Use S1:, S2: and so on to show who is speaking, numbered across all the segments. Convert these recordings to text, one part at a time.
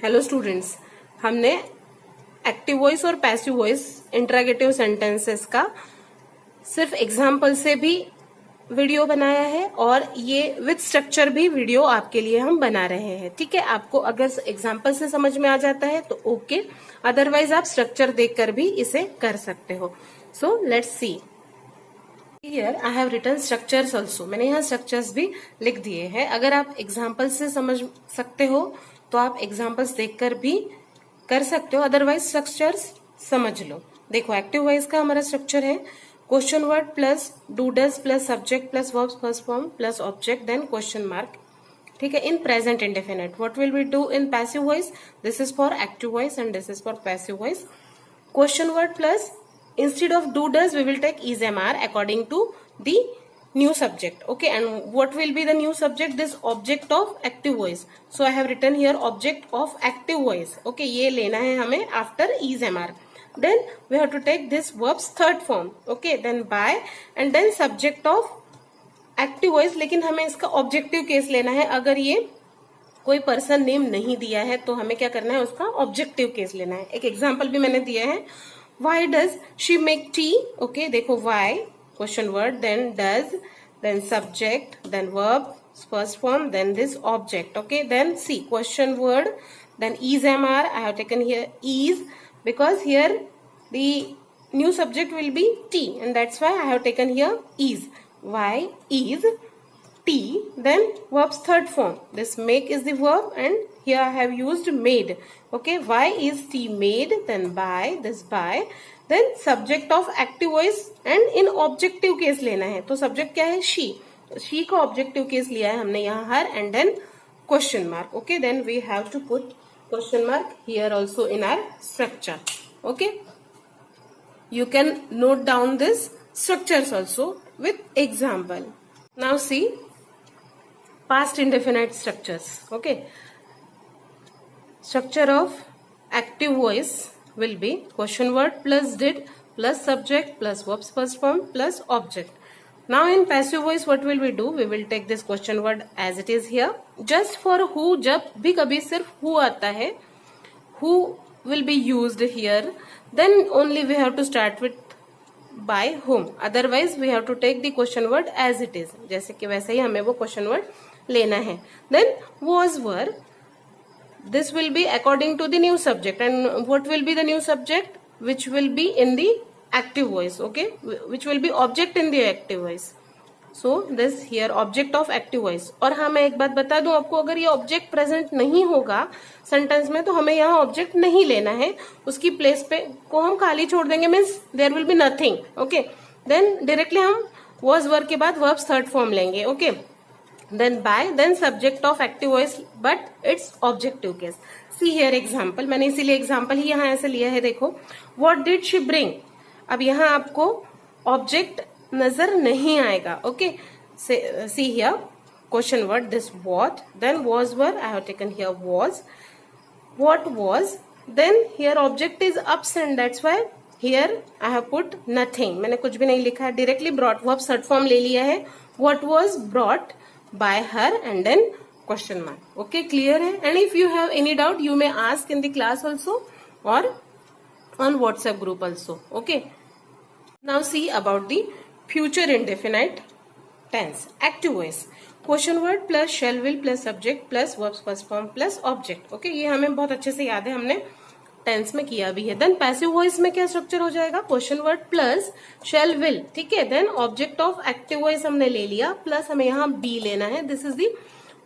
S1: Hello students, हमने active voice और passive voice interrogative sentences का सिर्फ एग्जाम्पल से भी वीडियो बनाया है और ये विद स्ट्रक्चर भी वीडियो आपके लिए हम बना रहे हैं। ठीक है, आपको अगर एग्जाम्पल से समझ में आ जाता है तो ओके, अदरवाइज आप स्ट्रक्चर देखकर भी इसे कर सकते हो। So let's see here I have written structures also. मैंने यहाँ स्ट्रक्चर्स भी लिख दिए हैं। अगर आप एग्जाम्पल से समझ सकते हो तो आप एग्जाम्पल्स देखकर भी कर सकते हो, अदरवाइज स्ट्रक्चर्स समझ लो। देखो, एक्टिव वॉइस का हमारा स्ट्रक्चर है question word plus do does plus subject plus verb first form plus object then question mark. ठीक है, in present indefinite. What will we do in passive voice? This is for active voice and this is for passive voice. Question word plus instead of do does we will take is MR according to the new subject. Okay, and what will be the new subject? This object of active voice. So I have written here object of active voice. Okay, ये लेना है हमें after is MR. Then we have to take this verb's third form. Okay, then by and then subject of active voice. लेकिन हमें इसका objective case लेना है। अगर ये कोई पर्सन नेम नहीं दिया है तो हमें क्या करना है, उसका ऑब्जेक्टिव केस लेना है। एक एग्जांपल भी मैंने दिया है, why does she make tea. Okay, देखो why question word, then does, then subject, then verb first form, then this object. Okay, then see question word, then is am are. I have taken here is because here the new subject will be T and that's why I have taken here is. Why is T, then verb's third form. This make is the verb and here I have used made. Okay, why is T made? Then by, this by, then subject of active voice and in objective case लेना है। तो subject क्या है? She. She का objective case लिया है हमने यहाँ her and then question mark. Okay, then we have to put question mark here also in our structure. Okay, you can note down this structures also with example. Now see past indefinite structures. Okay, structure of active voice will be question word plus did plus subject plus verbs first form plus object. Now in passive voice what will we do? We will take this question word as it is here. Just for who, जब भी कभी सिर्फ who आता है, who will be used here, then only we have to start with by whom. Otherwise we have to take the question word as it is. जैसे कि वैसे ही हमें वो question word लेना है। Then was were, this will be according to the new subject and what will be the new subject which will be in the active voice. Okay, which will be object in the active voice. So this here object of active voice. और हाँ, मैं एक बात बता दूं आपको, अगर ये ऑब्जेक्ट प्रेजेंट नहीं होगा सेंटेंस में तो हमें यहाँ ऑब्जेक्ट नहीं लेना है, उसकी प्लेस पे को हम खाली छोड़ देंगे, means there will be nothing. Okay, then directly हम was were के बाद verbs थर्ड फॉर्म लेंगे। Okay, then by, then subject of active voice but its objective case. See here example, मैंने इसीलिए example ही यहाँ ऐसे लिया है। देखो, what did she bring? अब यहाँ आपको object नजर नहीं आएगा। Okay, see here question word this what, then was were, I have taken here was, what was, then here object is absent, that's why here I have put nothing. मैंने कुछ भी नहीं लिखा है, directly brought verb third form ले लिया है। what was brought by her and then question mark. Okay, clear है? And if you have any doubt you may ask in the class also or on WhatsApp group also. Okay, now see about the future indefinite tense. Active voice question word plus shall will plus subject plus verbs first form plus object. Okay, ये हमें बहुत अच्छे से याद है, हमने tense में किया भी है। देन पैसिव वॉइस में क्या स्ट्रक्चर हो जाएगा? Question word plus shall will. ठीक है, then object of active voice हमने ले लिया प्लस हमें यहाँ बी लेना है। This is the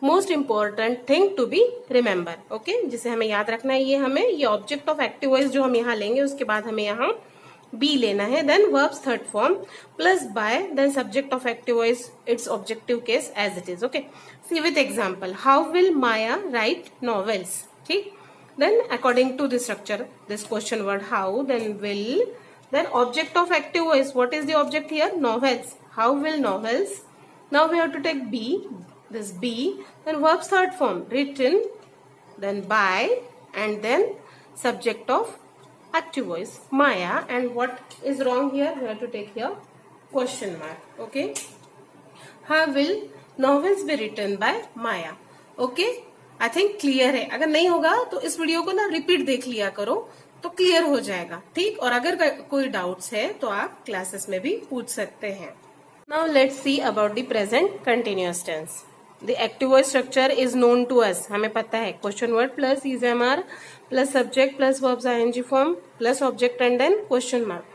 S1: most important thing to be remember. Okay, जिसे हमें याद रखना है, ये हमें ये ऑब्जेक्ट ऑफ एक्टिव वॉइस जो हम यहाँ लेंगे उसके बाद हमें यहाँ बी लेना है। Then verbs third form plus by, then subject of active voice its objective case as it is. Okay, see with example, how will Maya write novels. ठीक, then according to the structure, this question word how, then will, then object of active voice. What is the object here? Novels. How will novels? Now we have to take B, this B, then verbs third form written, then by and then subject of active voice Maya. And what is wrong here? We have to take here question mark. Okay, how will novels be written by Maya? Okay, I think clear है। अगर नहीं होगा तो इस video को ना repeat देख लिया करो, तो क्लियर हो जाएगा, ठीक। और अगर कोई डाउट्स है तो आप क्लासेस में भी पूछ सकते हैं। Now let's see about the present continuous tense. The active voice structure is known to us, हमें पता है। Question word plus is am are plus subject plus verbs ING form plus object and then question mark.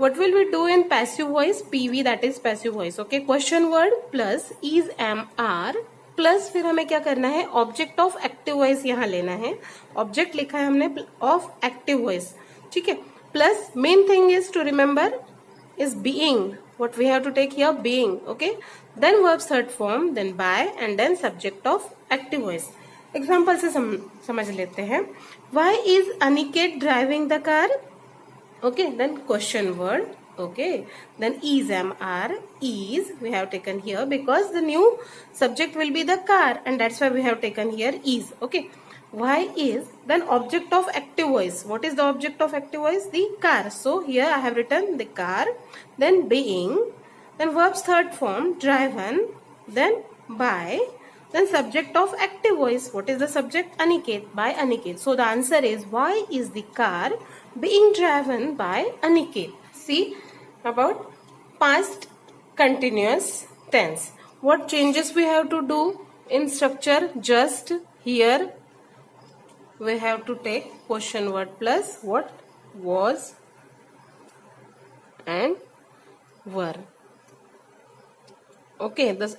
S1: What will we do in passive voice? PV, that is passive voice. Okay, question word plus is am are plus फिर हमें क्या करना है, object of active voice यहाँ लेना है। Object लिखा है हमने ऑफ एक्टिव वॉइस, ठीक है। Plus main thing is to remember is being. What we have to take here, being. Okay, then verbs third form, then by and then subject of active voice. Example से समझ लेते हैं। Why is Aniket driving the car? Okay, then question word. Okay, then is am are is we have taken here because the new subject will be the car, and that's why we have taken here is. Okay, why is, then object of active voice. What is the object of active voice? The car. So here I have written the car, then being, then verbs third form driven, then by, then subject of active voice. What is the subject? Aniket, by Aniket. So the answer is why is the car being driven by Aniket. See about past continuous tense. What changes we have to do in structure? Just here we have to take question word plus what, was and were. Okay, the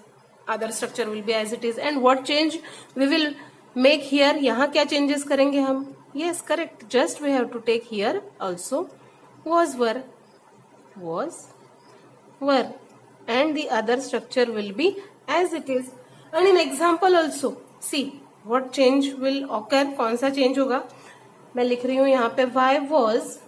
S1: other structure will be as it is. And what change we will make here? यहाँ क्या changes करेंगे हम? Yes, correct. Just we have to take here also was, were, and the other structure will be as it is. And in example also, see what change will occur. कौन सा change होगा? मैं लिख रही हूँ यहाँ पे why was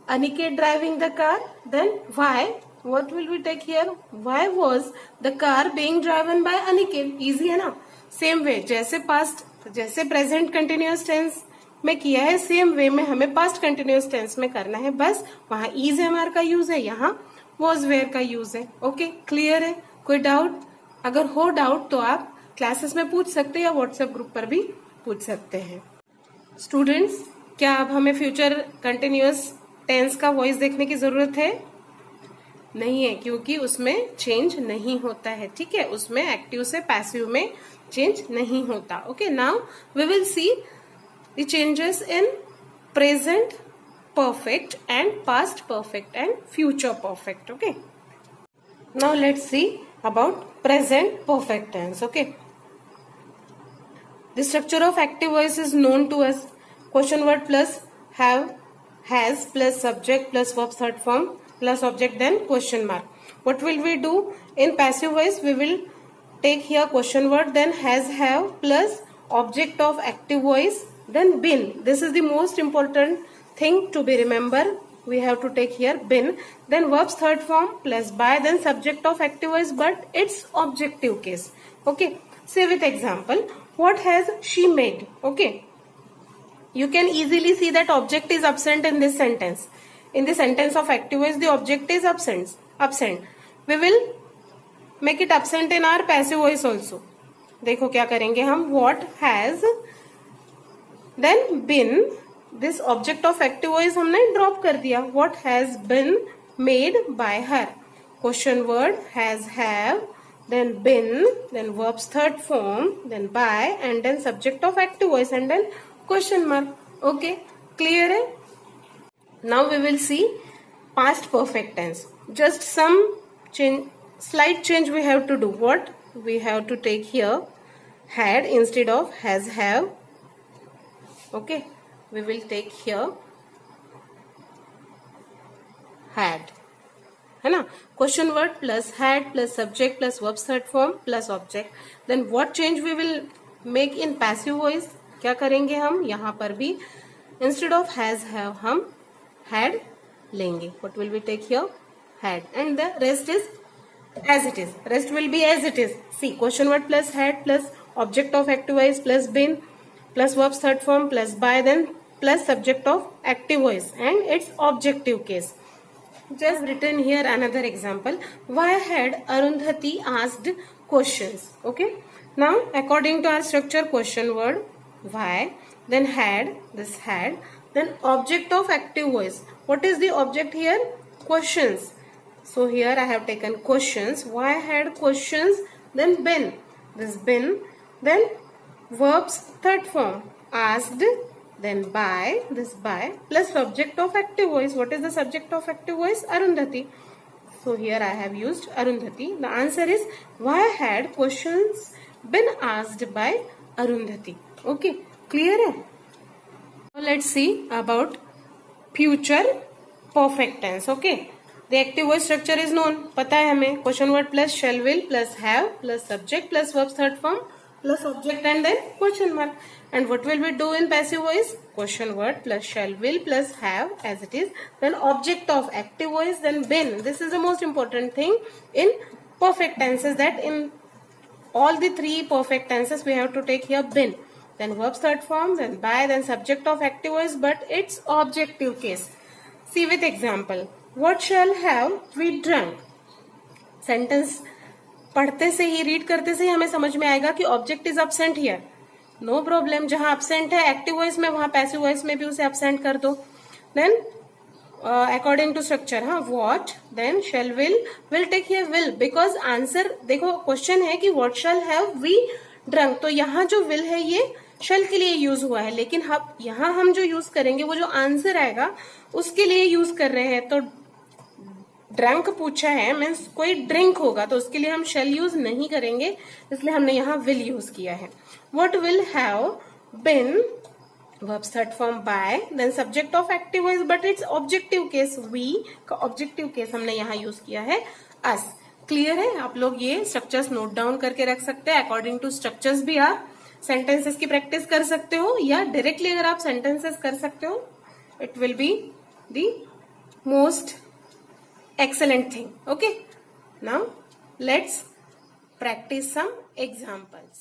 S1: Aniket driving the car? Then why? What will we take here? Why was the car being driven by Aniket? Easy है ना? Same way जैसे past, जैसे present continuous tense में किया है, सेम वे में हमें पास्ट कंटिन्यूअस टेंस में करना है। बस वहां इज एम आर का यूज है, यहाँ वॉज वेयर का यूज है। ओके, क्लियर है? कोई डाउट? अगर हो डाउट तो आप क्लासेस में पूछ सकते हैं या व्हाट्सएप ग्रुप पर भी पूछ सकते हैं। स्टूडेंट्स, क्या अब हमें फ्यूचर कंटिन्यूअस टेंस का वॉइस देखने की जरूरत है? नहीं है, क्योंकि उसमें चेंज नहीं होता है, ठीक है। उसमें एक्टिव से पैसिव में चेंज नहीं होता। Okay, now we will see the changes in present perfect and past perfect and future perfect. Okay, now let's see about present perfect tense. Okay, the structure of active voice is known to us. Question word plus have, has plus subject plus verb third form plus object then question mark. What will we do in passive voice? We will take here question word, then has, have plus object of active voice, then been. This is the most important thing to be remember. We have to take here been, then verbs third form plus by, then subject of active voice, but it's objective case. Okay, say with example, what has she made? Okay, you can easily see that object is absent in this sentence. In the sentence of active voice, the object is absent. We will make it absent in our passive voice also. देखो क्या करेंगे हम, what has, then been, this object of active voice हमने drop कर दिया, what has been made by her. Question word has, have, then been, then verbs third form, then by, and then subject of active voice, and then question mark. Okay, clear है? Now we will see past perfect tense. Just some change, slight change we have to do. What? We have to take here had instead of has, have. Okay, we will take here had, है ना? Question word plus had plus subject plus verbs third form plus object. Then what change we will make in passive voice? क्या करेंगे हम? यहाँ पर भी instead of has, have हम had लेंगे. What will we take here? Had, and the rest is as it is. Rest will be as it is. See, question word plus had plus object of active voice plus been plus verbs third form plus by, then plus subject of active voice, and its objective case. Just written here another example. Why had Arundhati asked questions? Okay, Now, according to our structure, question word why, then had, this had, then object of active voice. What is the object here? Questions. So here I have taken questions. Why had questions? Then been. This been. Then verbs third form. Asked. Then by. This by. Plus subject of active voice. What is the subject of active voice? Arundhati. So here I have used Arundhati. The answer is why had questions been asked by Arundhati. Okay, clear hai? Now let's see about future perfect tense. Okay, the active voice structure is known. पता है हमें. Question word plus shall will plus have plus subject plus verbs third form plus object and then question mark. And what will we do in passive voice? Question word plus shall will plus have as it is. Then object of active voice, then been. This is the most important thing in perfect tenses, that in all the three perfect tenses we have to take here been. Then verbs third form, then by, then subject of active voice, but it's objective case. See with example. What shall have we drunk? Sentence पढ़ते से ही, read करते से ही हमें समझ में आएगा कि object is absent here. No problem. जहां अब्सेंट है एक्टिव वॉइस में, वहां पैसिव वॉइस में भी उसे अब्सेंट कर दो. देन अकॉर्डिंग टू स्ट्रक्चर, हाँ, what, then shall will take here will, because answer देखो क्वेश्चन है कि what shall have we drunk, तो यहाँ जो विल है ये शेल के लिए यूज हुआ है, लेकिन यहाँ हम जो यूज करेंगे वो जो आंसर आएगा उसके लिए यूज कर रहे हैं. तो ड्रंक पूछा है, मीन्स कोई ड्रिंक होगा, तो उसके लिए हम शेल यूज नहीं करेंगे, इसलिए हमने यहाँ विल यूज किया है. What will have been, verbs third form by, then subject of active voice, but its objective case. We का ऑब्जेक्टिव केस हमने यहाँ यूज किया है अस. क्लियर है? आप लोग ये स्ट्रक्चर्स नोट डाउन करके रख सकते हैं. अकॉर्डिंग टू स्ट्रक्चर्स भी आप सेंटेंसेस की प्रैक्टिस कर सकते हो, या डायरेक्टली अगर आप सेंटेंसेस कर सकते हो, it will be the most excellent thing. Okay, now let's practice some examples.